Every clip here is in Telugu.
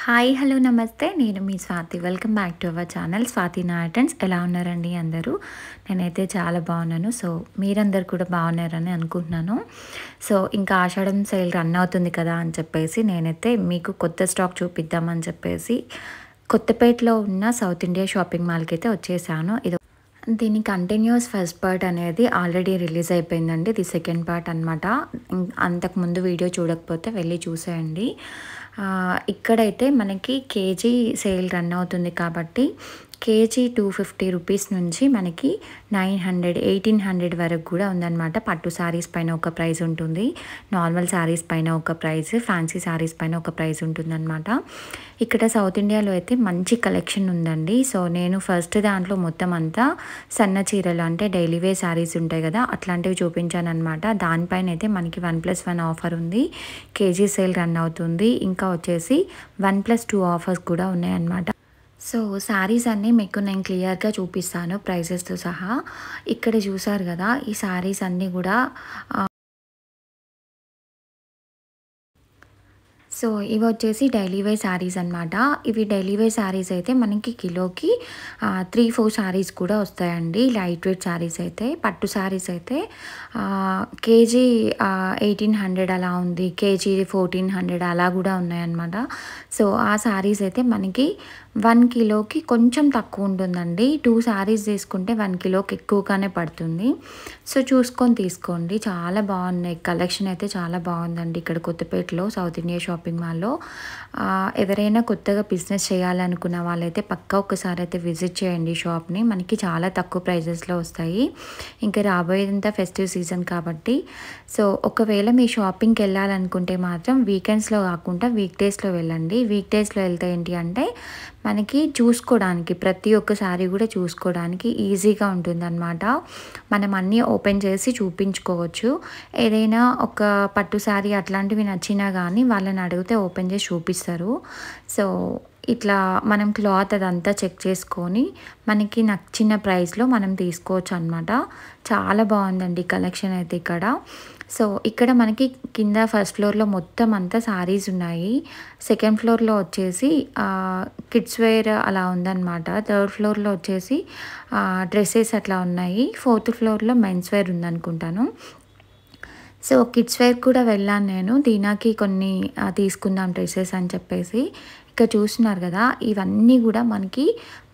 హాయ్ హలో నమస్తే నేను మీ Swathi welcome back to our channel Swathi నాటన్స్. ఎలా ఉన్నారండి అందరూ? నేనైతే చాలా బాగున్నాను. సో మీరందరూ కూడా బాగున్నారని అనుకుంటున్నాను. సో ఇంకా ఆషాఢం సేల్ రన్ అవుతుంది కదా అని చెప్పేసి నేనైతే మీకు కొత్త స్టాక్ చూపిద్దామని చెప్పేసి కొత్తపేటలో ఉన్న సౌత్ ఇండియా షాపింగ్ మాల్కి అయితే వచ్చేసాను. దీని కంటిన్యూస్ ఫస్ట్ పార్ట్ అనేది ఆల్రెడీ రిలీజ్ అయిపోయిందండి. ఇది సెకండ్ పార్ట్ అనమాట. అంతకుముందు వీడియో చూడకపోతే వెళ్ళి చూసేయండి. ఇక్కడైతే మనకి కేజీ సేల్ రన్ అవుతుంది కాబట్టి కేజీ 250 రూపీస్ నుంచి మనకి 900 1800 వరకు కూడా ఉందన్నమాట. పట్టు శారీస్ పైన ఒక ప్రైస్ ఉంటుంది, నార్మల్ శారీస్ పైన ఒక ప్రైస్, ఫ్యాన్సీ శారీస్ పైన ఒక ప్రైస్ ఉంటుందన్నమాట. ఇక్కడ సౌత్ ఇండియాలో అయితే మంచి కలెక్షన్ ఉందండి. సో నేను ఫస్ట్ దాంట్లో మొత్తం అంతా సన్న చీరలు అంటే డైలీ వేర్ శారీస్ ఉంటాయి కదా, అట్లాంటివి చూపించాను అనమాట. దానిపైన అయితే మనకి 1+1 ఆఫర్ ఉంది, కేజీ సేల్ రన్ అవుతుంది. ఇంకా వచ్చేసి 1+2 ఆఫర్స్ కూడా ఉన్నాయన్నమాట. సో శారీస్ అన్నీ మీకు నేను క్లియర్గా చూపిస్తాను ప్రైజెస్తో సహా. ఇక్కడ చూసారు కదా, ఈ శారీస్ అన్నీ కూడా సో ఇవి వచ్చేసి డైలీ వేర్ శారీస్ అనమాట. ఇవి డైలీ వేర్ శారీస్ అయితే మనకి కిలోకి 3-4 శారీస్ కూడా వస్తాయండి. లైట్ వెయిట్ శారీస్ అయితే. పట్టు శారీస్ అయితే కేజీ 1800 అలా ఉంది, కేజీ 1400 అలా కూడా ఉన్నాయన్నమాట. సో ఆ శారీస్ అయితే మనకి 1 కిలోకి కొంచెం తక్కువ ఉంటుందండి. 2 శారీస్ తీసుకుంటే 1 కిలోకి ఎక్కువగానే పడుతుంది. సో చూసుకొని తీసుకోండి. చాలా బాగున్నాయి, కలెక్షన్ అయితే చాలా బాగుందండి ఇక్కడ కొత్తపేటలో సౌత్ ఇండియా షాపింగ్ మాల్లో. ఎవరైనా కొత్తగా బిజినెస్ చేయాలనుకున్న వాళ్ళైతే పక్కా ఒకసారి అయితే విజిట్ చేయండి షాప్ని. మనకి చాలా తక్కువ ప్రైజెస్లో వస్తాయి. ఇంకా రాబోయేదంతా ఫెస్టివ్ సీజన్ కాబట్టి. సో ఒకవేళ మీ షాపింగ్కి వెళ్ళాలనుకుంటే మాత్రం వీకెండ్స్లో కాకుండా వీక్ డేస్లో వెళ్ళండి. వీక్ డేస్లో వెళ్తే ఏంటి అంటే మనకి చూసుకోవడానికి, ప్రతి ఒక్క శారీ కూడా చూసుకోవడానికి ఈజీగా ఉంటుందన్నమాట. మనం అన్నీ ఓపెన్ చేసి చూపించుకోవచ్చు. ఏదైనా ఒక పట్టు శారీ అట్లాంటివి నచ్చినా కానీ వాళ్ళని అడిగితే ఓపెన్ చేసి చూపిస్తారు. సో ఇట్లా మనం క్లాత్ అదంతా చెక్ చేసుకొని మనకి నచ్చిన ప్రైస్లో మనం తీసుకోవచ్చు అనమాట. చాలా బాగుందండి కలెక్షన్ అయితే ఇక్కడ. సో ఇక్కడ మనకి కింద ఫస్ట్ ఫ్లోర్లో మొత్తం అంతా శారీస్ ఉన్నాయి. సెకండ్ ఫ్లోర్లో వచ్చేసి కిడ్స్ వేర్ అలా ఉందన్నమాట. థర్డ్ ఫ్లోర్లో వచ్చేసి డ్రెస్సెస్ అట్లా ఉన్నాయి. ఫోర్త్ ఫ్లోర్లో మెన్స్ వేర్ ఉందనుకుంటాను. సో కిడ్స్ వేర్ కూడా వెళ్ళాను నేను. దీనాకి కొన్ని తీసుకుందాం డ్రెస్సెస్ అని చెప్పేసి. ఇక్కడ చూస్తున్నారు కదా, ఇవన్నీ కూడా మనకి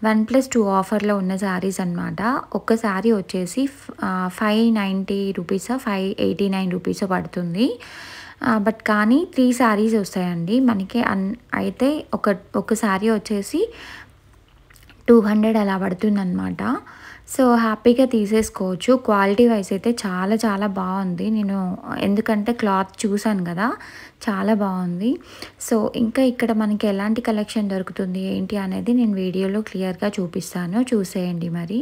1+2 ఆఫర్లో ఉన్న శారీస్ అనమాట. ఒక్క శారీ వచ్చేసి 590 రూపీసో 589 రూపీసో పడుతుంది. బట్ కానీ 3 శారీస్ వస్తాయండి మనకి. అయితే ఒక శారీ వచ్చేసి 200 అలా పడుతుందన్నమాట. సో హ్యాపీగా తీసేసుకోవచ్చు. క్వాలిటీ వైజ్ అయితే చాలా చాలా బాగుంది. నేను ఎందుకంటే క్లాత్ చూసాను కదా, చాలా బాగుంది. సో ఇంకా ఇక్కడ మనకి ఎలాంటి కలెక్షన్ దొరుకుతుంది ఏంటి అనేది నేను వీడియోలో క్లియర్గా చూపిస్తాను, చూసేయండి మరి.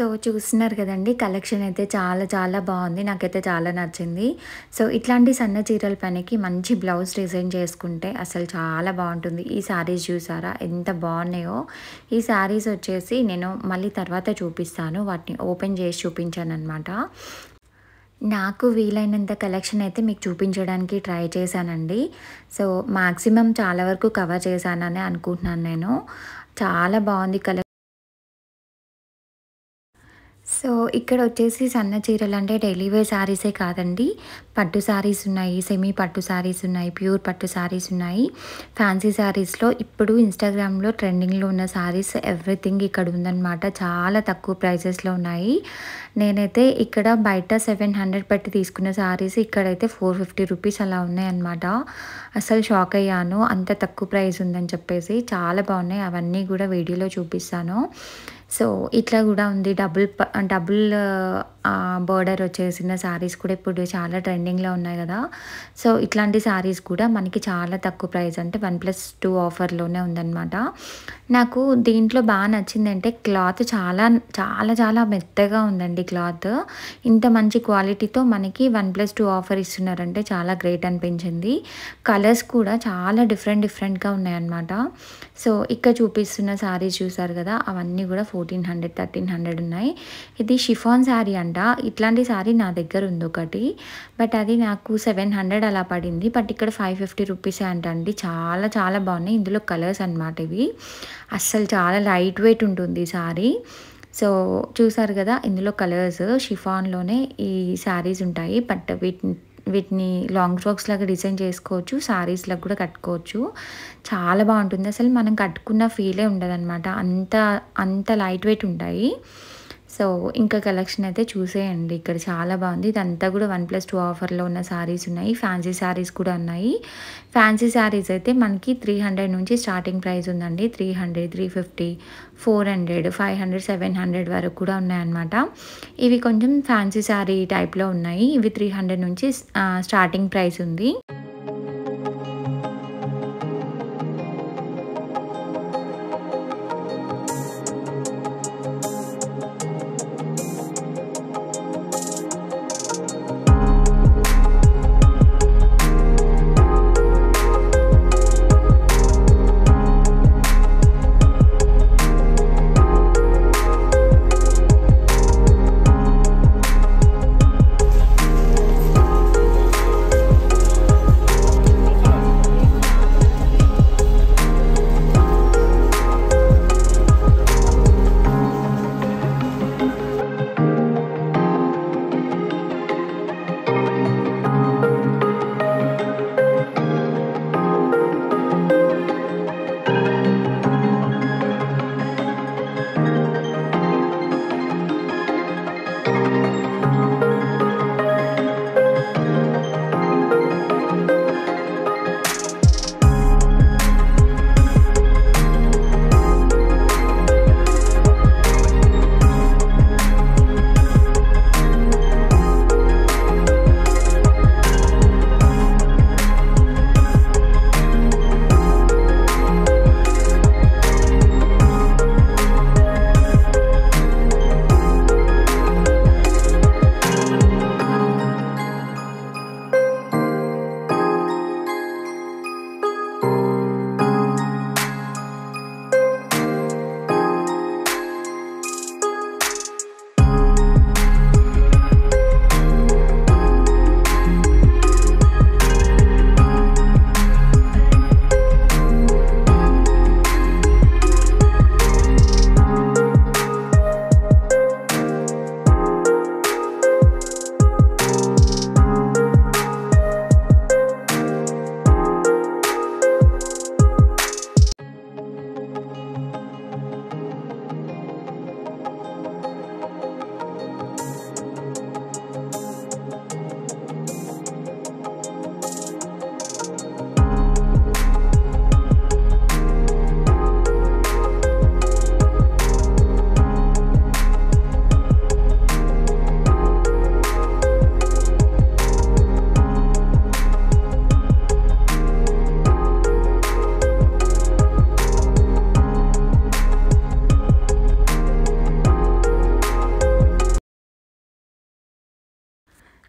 సో, చూస్తున్నారు కదండీ! కలెక్షన్ అయితే చాలా చాలా బావుంది. నాకైతే చాలా నచ్చింది. సో, ఇట్లాంటి సన్న చీరల పనికి మంచి బ్లౌజ్ డిజైన్ చేసుకుంటే అసలు చాలా బావుంటుంది. ఈ శారీస్ చూసారా ఎంత బావున్నాయో! ఈ శారీస్ వచ్చేసి నేను మళ్ళీ తర్వాత చూపిస్తాను. వాటిని ఓపెన్ చేసి చూపించాననమాట. నాకు వీలైనంత కలెక్షన్ అయితే మీకు చూపించడానికి ట్రై చేశానండి. సో, మాక్సిమం చాలా వరకు కవర్ చేశాననే అనుకుంటున్నాను నేను. చాలా బావుంది సో, ఇక్కడొచ్చేసి సన్న చీరలంటే డైలీ వేర్ శారీసే కాదండి. పట్టు శారీస్ ఉన్నాయి, సెమీ పట్టు శారీస్ ఉన్నాయి, ప్యూర్ పట్టు శారీస్ ఉన్నాయి. ఫ్యాన్సీ శారీస్‌లో ఇప్పుడు ఇన్‌స్టాగ్రామ్‌లో ట్రెండింగ్‌లో ఉన్న శారీస్ ఎవ్రీథింగ్ ఇక్కడ ఉందనమాట. చాలా తక్కువ ప్రైసెస్‌లో ఉన్నాయి. నేనైతే ఇక్కడ బయట 700 పెట్టి తీసుకున్న శారీస్ ఇక్కడైతే 450 రూపీస్ అలా ఉన్నాయన్నమాట. అసలు షాక్ అయ్యాను. అంత తక్కువ ప్రైస్ ఉందని చెప్పేసి. చాలా బాగున్నాయి. అవన్నీ కూడా వీడియోలో చూపిస్తాను. సో, ఇట్లా కూడా ఉంది. డబుల్ బోర్డర్ వచ్చేసిన శారీస్ కూడా ఇప్పుడు చాలా ట్రెండింగ్‌లో ఉన్నాయి కదా! సో, ఇట్లాంటి శారీస్ కూడా మనకి చాలా తక్కువ ప్రైస్ అంటే 1+2 ఆఫర్‌లోనే ఉందన్నమాట. నాకు దీంట్లో బాగా నచ్చిందంటే క్లాత్ చాలా చాలా చాలా మెత్తగా ఉందండి క్లాత్. ఇంత మంచి క్వాలిటీతో మనకి 1+2 ఆఫర్ ఇస్తున్నారంటే చాలా గ్రేట్ అనిపించింది. కలర్స్ కూడా చాలా డిఫరెంట్‌గా ఉన్నాయన్నమాట. సో, ఇక్కడ చూపిస్తున్న శారీస్ చూసారు కదా! అవన్నీ కూడా 1400, 1300 ఉన్నాయి. ఇది షిఫాన్ శారీ అంట. ఇట్లాంటి శారీ నా దగ్గర ఉంది ఒకటి. బట్ అది నాకు 700 అలా పడింది. బట్ ఇక్కడ 550 రూపీసే అంటండి. చాలా చాలా బాగున్నాయి. ఇందులో కలర్స్ అన్నమాట ఇవి. అస్సలు చాలా లైట్ వెయిట్ ఉంటుంది ఈ శారీ. సో, చూసారు కదా! ఇందులో కలర్స్ షిఫాన్‌లోనే ఈ శారీస్ ఉంటాయి. బట్ వీటిని లాంగ్ ఫ్రాక్స్ లాగా డిజైన్ చేసుకోవచ్చు. శారీస్‌లాగా కూడా కట్టుకోవచ్చు. చాలా బాగుంటుంది. అసలు మనం కట్టుకున్న ఫీలే ఉండదనమాట. అంత లైట్ వెయిట్ ఉంటాయి. సో, ఇంకా కలెక్షన్ అయితే చూసేయండి. ఇక్కడ చాలా బాగుంది. ఇదంతా కూడా 1+2 ఆఫర్‌లో ఉన్న శారీస్ ఉన్నాయి. ఫ్యాన్సీ శారీస్ కూడా ఉన్నాయి. ఫ్యాన్సీ శారీస్ అయితే మనకి 300 నుంచి స్టార్టింగ్ ప్రైస్ ఉందండి. 300, 350, 400, 500, 700 వరకు కూడా ఉన్నాయన్నమాట. ఇవి కొంచెం ఫ్యాన్సీ శారీ టైప్‌లో ఉన్నాయి. ఇవి 300 నుంచి స్టార్టింగ్ ప్రైస్ ఉంది.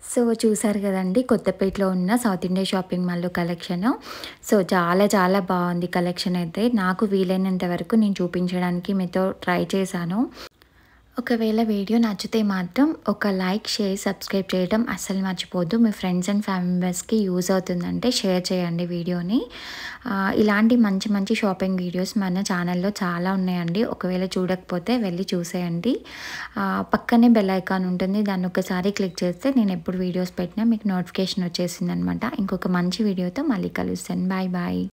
సో, చూసారు గదండీ! కొత్తపేటలో ఉన్న సౌత్ ఇండియా షాపింగ్ మాల్‌లో కలెక్షను. సో, చాలా చాలా బావుంది కలెక్షన్ అయితే. నాకు వీలైనంత వరకు నేను చూపించడానికి మీతో ట్రై చేశాను. ఒకవేళ వీడియో నచ్చితే మాత్రం ఒక లైక్, షేర్, సబ్స్క్రైబ్ చేయడం అస్సలు మర్చిపోద్దు. మీ ఫ్రెండ్స్ అండ్ ఫ్యామిలీ మెంబర్స్‌కి యూజ్ అవుతుందంటే షేర్ చేయండి వీడియోని. ఇలాంటి మంచి మంచి షాపింగ్ వీడియోస్ మన ఛానల్‌లో చాలా ఉన్నాయండి. ఒకవేళ చూడకపోతే వెళ్ళి చూసేయండి. పక్కనే బెల్ ఐకాన్ ఉంటుంది. దాన్ని ఒకసారి క్లిక్ చేస్తే నేను ఎప్పుడు వీడియోస్ పెట్టినా మీకు నోటిఫికేషన్ వచ్చేసిందనమాట. ఇంకొక మంచి వీడియోతో మళ్ళీ కలుస్తాను. Bye bye.